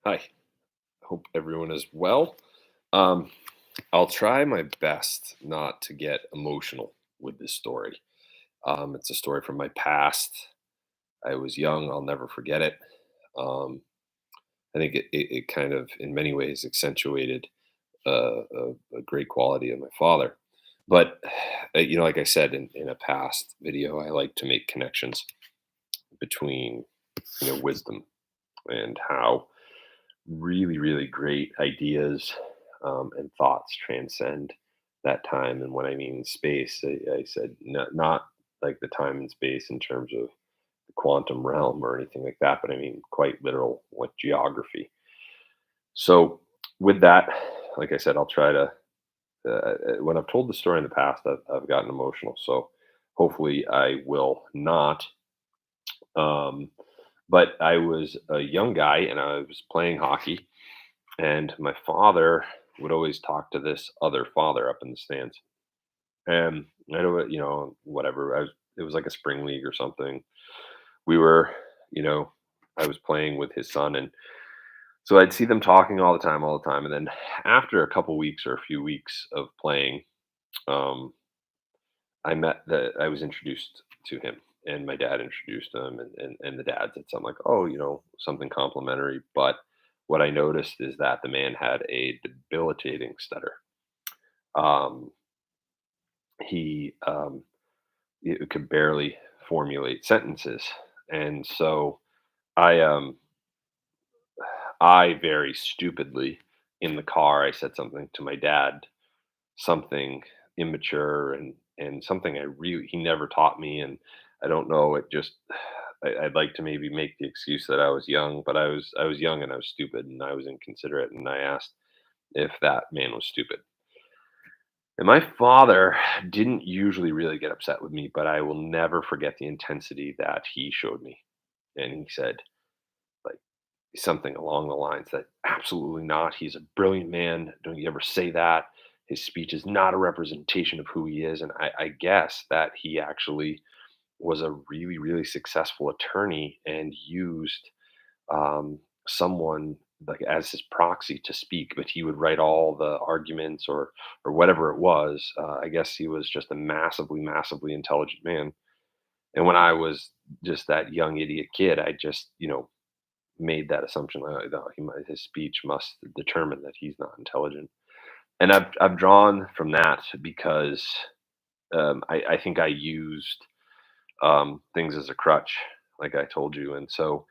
Hi, hope everyone is well. Um, I'll try my best not to get emotional with this story. It's a story from my past. I was young, I'll never forget it. Um, I think it kind of, in many ways, accentuated a great quality of my father. But, like I said in a past video, I like to make connections between, wisdom and how really, really great ideas and thoughts transcend that time. And when I mean space, I said not like the time and space in terms of the quantum realm or anything like that, but I mean quite literal, like geography. So, with that, like I said, I'll try to. When I've told the story in the past, I've gotten emotional. So, hopefully, I will not. Um, but I was a young guy and I was playing hockey, and my father would always talk to this other father up in the stands. And I know what, whatever. It was like a spring league or something. We were, you know, I was playing with his son, and so I'd see them talking all the time. And then after a couple weeks or a few weeks of playing, um, I was introduced to him, and my dad introduced him, and the dad said something like, "Oh, something complimentary." But what I noticed is that the man had a debilitating stutter. Um, he could barely formulate sentences, and so I um I very stupidly in the car I said something to my dad, something immature and something I really he never taught me, and I don't know, it just I'd like to maybe make the excuse that I was young, but I was young and I was stupid and I was inconsiderate, and I asked if that man was stupid. And my father didn't usually really get upset with me, but I will never forget the intensity that he showed me. And he said, like, something along the lines that absolutely not. He's a brilliant man. Don't you ever say that. His speech is not a representation of who he is. And I guess that he actually was a really, really successful attorney and used um, someone like as his proxy to speak, but he would write all the arguments or whatever it was. I guess he was just a massively, massively intelligent man. And when I was just that young idiot kid, I just made that assumption that his speech must determine that he's not intelligent. And I've drawn from that because I think I used things as a crutch, like I told you, and so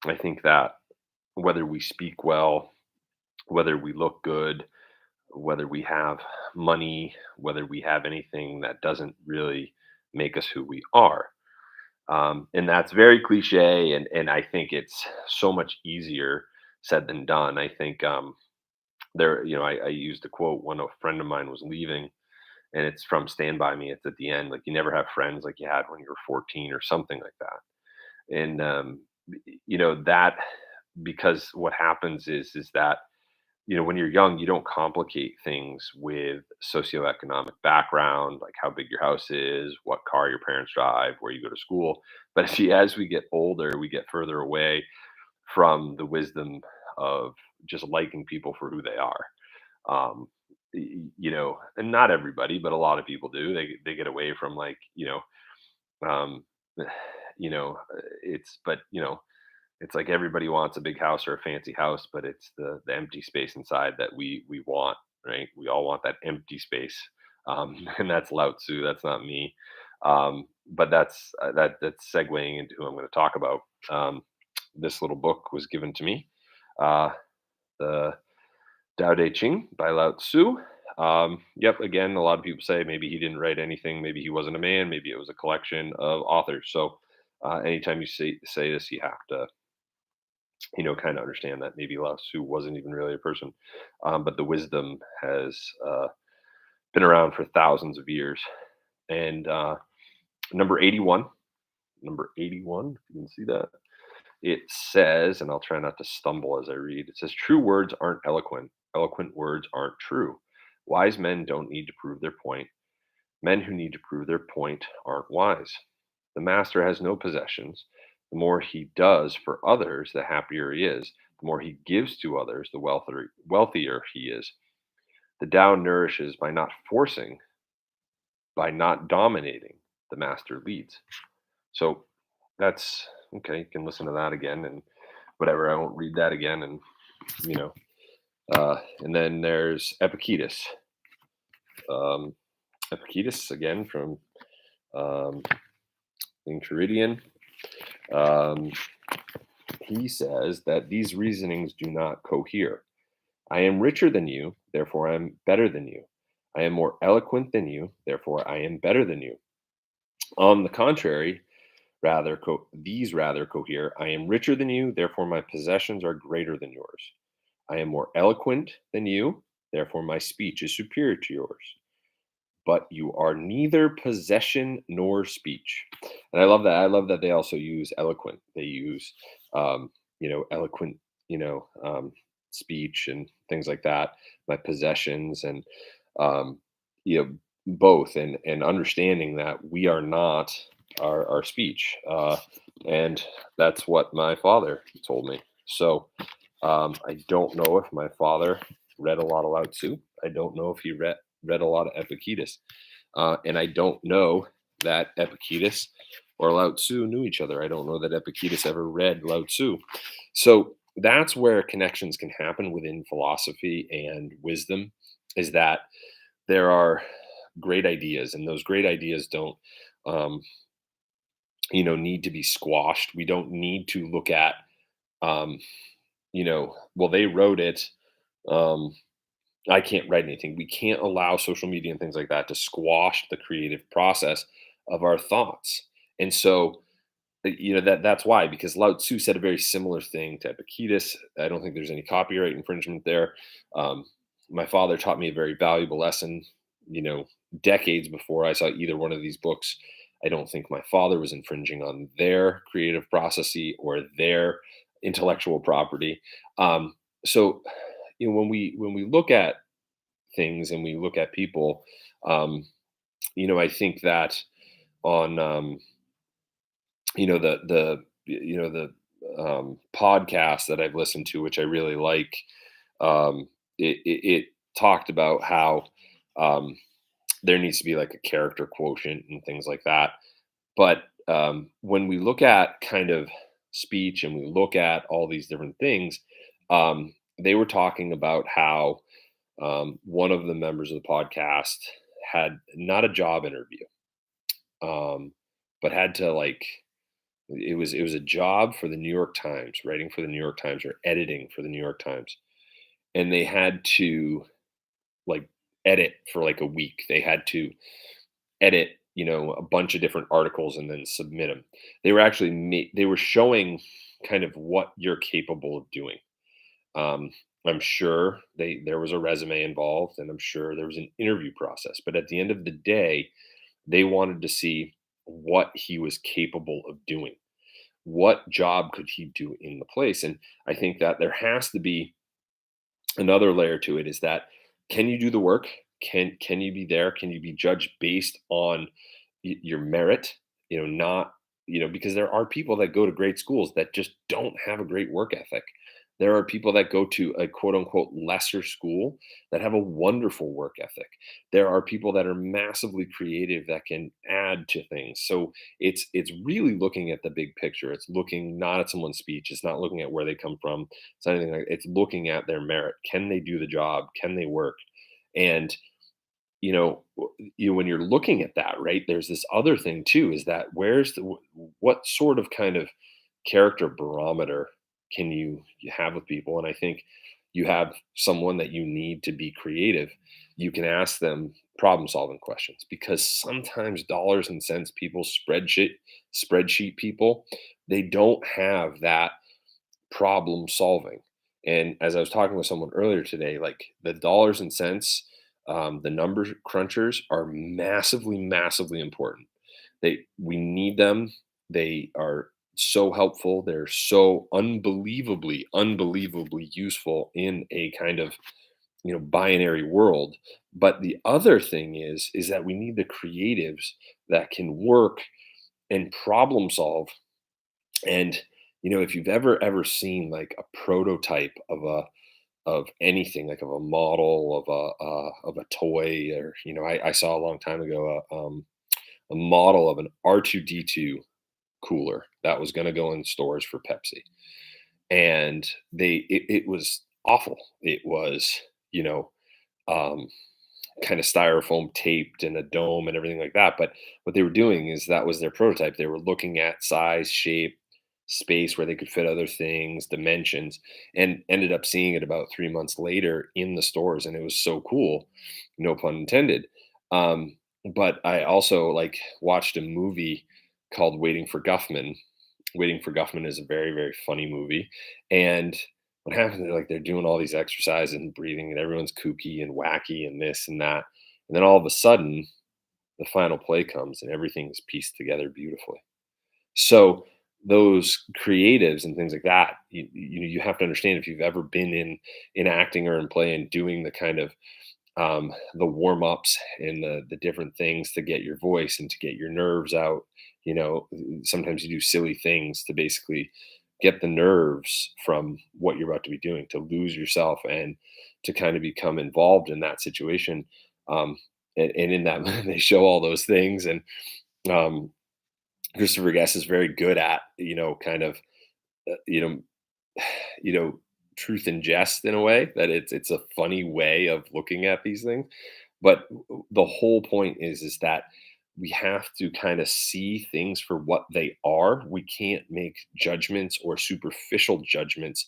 I think that whether we speak well, whether we look good, whether we have money, whether we have anything that doesn't really make us who we are. And that's very cliche, and I think it's so much easier said than done. I think I used a quote when a friend of mine was leaving, and it's from Stand By Me. It's at the end, like you never have friends like you had when you were 14 or something like that. And that because what happens is that when you're young, you don't complicate things with socioeconomic background, like how big your house is, what car your parents drive, where you go to school. But as we get older, we get further away from the wisdom of just liking people for who they are. Um, and not everybody, but a lot of people do. They get away from like, um, it's but it's like everybody wants a big house or a fancy house, but it's the empty space inside that we want, right? We all want that empty space, and that's Lao Tzu. That's not me, but that's segueing into who I'm going to talk about. Um, this little book was given to me, uh, the Tao Te Ching by Lao Tzu. Yep, again, a lot of people say maybe he didn't write anything, maybe he wasn't a man, maybe it was a collection of authors. So anytime you say this, you have to kind of understand that maybe Lao Tzu wasn't even really a person, but the wisdom has been around for thousands of years. And number 81, number 81, if you can see that, it says, and I'll try not to stumble as I read, it says, "True words aren't eloquent. Eloquent words aren't true. Wise men don't need to prove their point. Men who need to prove their point aren't wise. The master has no possessions. The more he does for others, the happier he is. the more he gives to others, the wealthier he is. The Tao nourishes by not forcing, by not dominating. The master leads. So that's okay. You can listen to that again and whatever. I won't read that again. And you know, and then there's Epictetus. Um, Epictetus again from um, Enchiridion. Um, he says that these reasonings do not cohere. I am richer than you, therefore I am better than you. I am more eloquent than you, therefore I am better than you. On the contrary, these rather cohere. I am richer than you, therefore my possessions are greater than yours. I am more eloquent than you, therefore my speech is superior to yours. But you are neither possession nor speech. And I love that. I love that they also use eloquent. They use, eloquent, speech and things like that. My possessions and, um, both and understanding that we are not our speech. And that's what my father told me. So I don't know if my father read a lot of Lao Tzu. I don't know if he read a lot of Epictetus. And I don't know that Epictetus or Lao Tzu knew each other. I don't know that Epictetus ever read Lao Tzu. So that's where connections can happen within philosophy and wisdom, is that there are great ideas, and those great ideas don't, um, need to be squashed. We don't need to look at, um, well, they wrote it. Um, I can't write anything. We can't allow social media and things like that to squash the creative process of our thoughts. And so, that's why, because Lao Tzu said a very similar thing to Epictetus. I don't think there's any copyright infringement there. Um, my father taught me a very valuable lesson, decades before I saw either one of these books. I don't think my father was infringing on their creative process or their intellectual property. So, when we look at things and we look at people, um, I think that on the podcast that I've listened to, which I really like, it talked about how um, there needs to be like a character quotient and things like that. But when we look at kind of speech and we look at all these different things, they were talking about how one of the members of the podcast had not a job interview, but had to like it was a job for the New York Times, writing for the New York Times or editing for the New York Times, and they had to like edit for like a week. They had to edit, a bunch of different articles and then submit them. They were actually they were showing kind of what you're capable of doing. Um, I'm sure there was a resume involved, and I'm sure there was an interview process. But at the end of the day, they wanted to see what he was capable of doing. What job could he do in the place? And I think that there has to be another layer to it, is that can you do the work? Can you be there? Can you be judged based on your merit? Not, because there are people that go to great schools that just don't have a great work ethic. There are people that go to a quote unquote lesser school that have a wonderful work ethic. There are people that are massively creative that can add to things. So it's really looking at the big picture. It's looking not at someone's speech. It's not looking at where they come from. It's not anything like, it's looking at their merit. Can they do the job? Can they work? And when you're looking at that, right, there's this other thing too, is that what sort of kind of character barometer can you have with people? And I think you have someone that you need to be creative. You can ask them problem solving questions, because sometimes dollars and cents people, spreadsheet people, they don't have that problem solving. And as I was talking with someone earlier today, like the dollars and cents, the number crunchers are massively, massively important. We need them. They are so helpful. They're so unbelievably, unbelievably useful in a kind of binary world. But the other thing is that we need the creatives that can work and problem solve and if you've ever seen like a prototype of anything, like of a model of a toy, or I saw a long time ago a model of an R2D2 cooler that was going to go in stores for Pepsi, and it was awful. It was you know um, kind of styrofoam taped in a dome and everything like that. But what they were doing is that was their prototype. They were looking at size, shape, space where they could fit other things, dimensions, and ended up seeing it about 3 months later in the stores. And it was so cool, no pun intended. But I also like watched a movie called Waiting for Guffman. Waiting for Guffman is a very, very funny movie. And what happens is like they're doing all these exercises and breathing, and everyone's kooky and wacky and this and that. And then all of a sudden, the final play comes and everything is pieced together beautifully. So those creatives and things like that, you have to understand, if you've ever been in acting or in play and doing the kind of the warm ups and the different things to get your voice and to get your nerves out. Sometimes you do silly things to basically get the nerves from what you're about to be doing, to lose yourself and to kind of become involved in that situation. Um, and in that, they show all those things. And um, Christopher Guest is very good at, kind of, uh, you know, you know, truth and jest in a way that it's a funny way of looking at these things. But the whole point is that we have to kind of see things for what they are. We can't make judgments or superficial judgments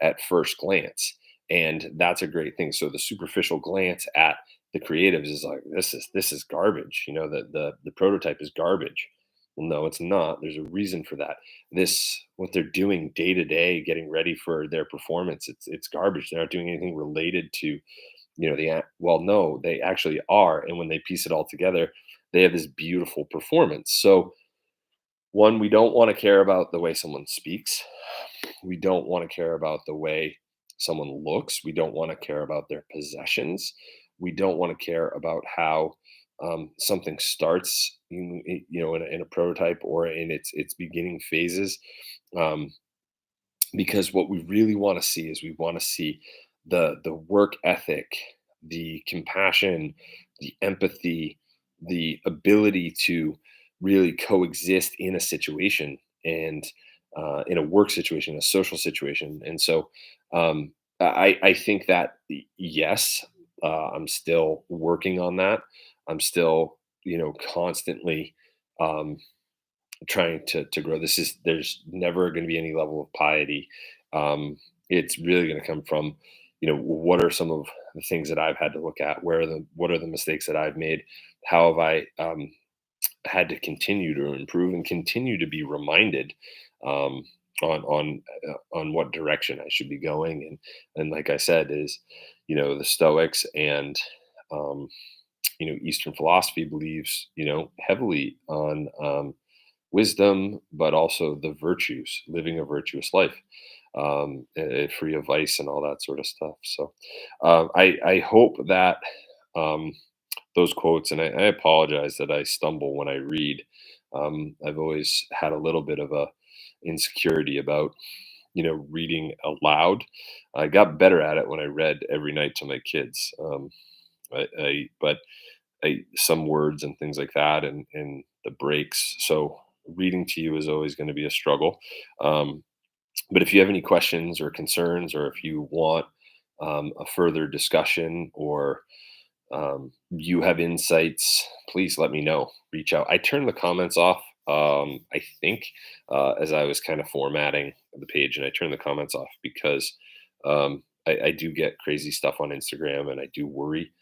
at first glance. And that's a great thing. So the superficial glance at the creatives is like, this is garbage. The prototype is garbage. Well, no, it's not. There's a reason for that. This what they're doing day to day, getting ready for their performance. It's garbage. They're not doing anything related to well, no, they actually are. And when they piece it all together, they have this beautiful performance. So, one, we don't want to care about the way someone speaks. We don't want to care about the way someone looks. We don't want to care about their possessions. We don't want to care about how something starts, in a prototype or in its beginning phases. Um, because what we really want to see is we want to see the work ethic, the compassion, the empathy, the ability to really coexist in a situation, and in a work situation, a social situation. And so I think that yes, I'm still working on that. I'm still constantly um, trying to grow. There's never going to be any level of piety. Um, it's really going to come from, what are some of the things that I've had to look at? What are the mistakes that I've made? How have I had to continue to improve and continue to be reminded um, on what direction I should be going? And like I said, is the Stoics and um, Eastern philosophy believes heavily on wisdom, but also the virtues, living a virtuous life, free of vice and all that sort of stuff. So I hope that um, those quotes, and I apologize that I stumble when I read. I've always had a little bit of a insecurity about reading aloud. I got better at it when I read every night to my kids. But some words and things like that, and the breaks. So reading to you is always going to be a struggle. Um, but if you have any questions or concerns, or if you want a further discussion, or you have insights, please let me know. Reach out. I turned the comments off. I think as I was kind of formatting the page, and I turned the comments off because I do get crazy stuff on Instagram, and I do worry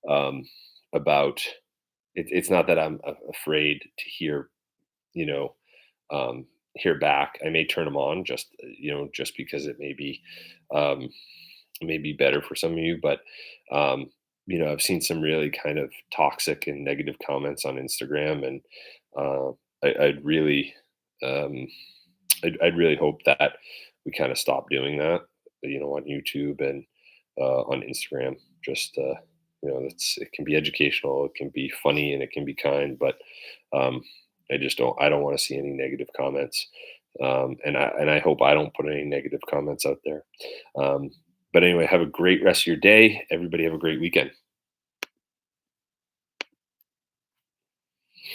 um, about it's not that I'm afraid to you know, hear back. I may turn them on just because um, it may be better for some of you. But um, I've seen some really kind of toxic and negative comments on Instagram, and uh, I'd really, um, I'd really hope that we kind of stop doing that. On YouTube and on Instagram. Just it can be educational, it can be funny, and it can be kind, but um, I just don't. I don't want to see any negative comments And I hope I don't put any negative comments out there. Um, but anyway, have a great rest of your day. Everybody have a great weekend.